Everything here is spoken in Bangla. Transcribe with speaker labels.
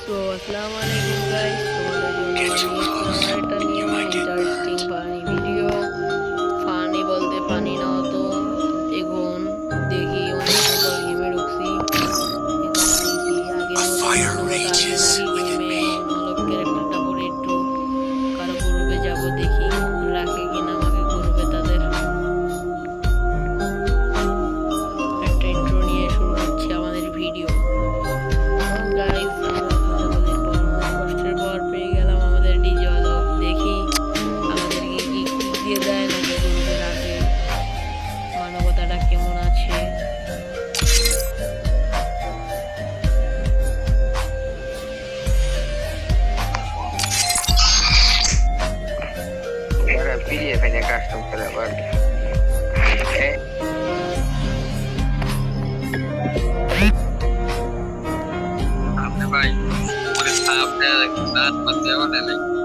Speaker 1: সো আসসালামু আলাইকুম গাইস, তোমাদের জন্য নিয়ে আসলাম একটা new interesting funny video. Funny বলতে ফানি না তো এখন দেখি অনেকদিন পর গেমে ঢুকছি। এখন দেখি আগের মতো মানবতা আছে নাকি গেমে। অলক ক্যারেক্টারটা পরে একটু কারো গ্রুপে যাব, দেখি রাখে কিনা আমাকে গ্রুপে। তাদের একটা ইন্ট্রো নিয়ে শুরু করছি আমাদের ভিডিও। গাইস কষ্টের পর পেয়ে গেলাম আমাদের ডিজে অলক। দেখি আমাদেরকে কি দিয়ে দেয় নাকি গ্রুপে রাখে, মানবতাটা কেমন আছে।
Speaker 2: Ahora pide venía custom para ver.
Speaker 3: आपने भाई पूरे साहब ने रात मत जाओ ना नहीं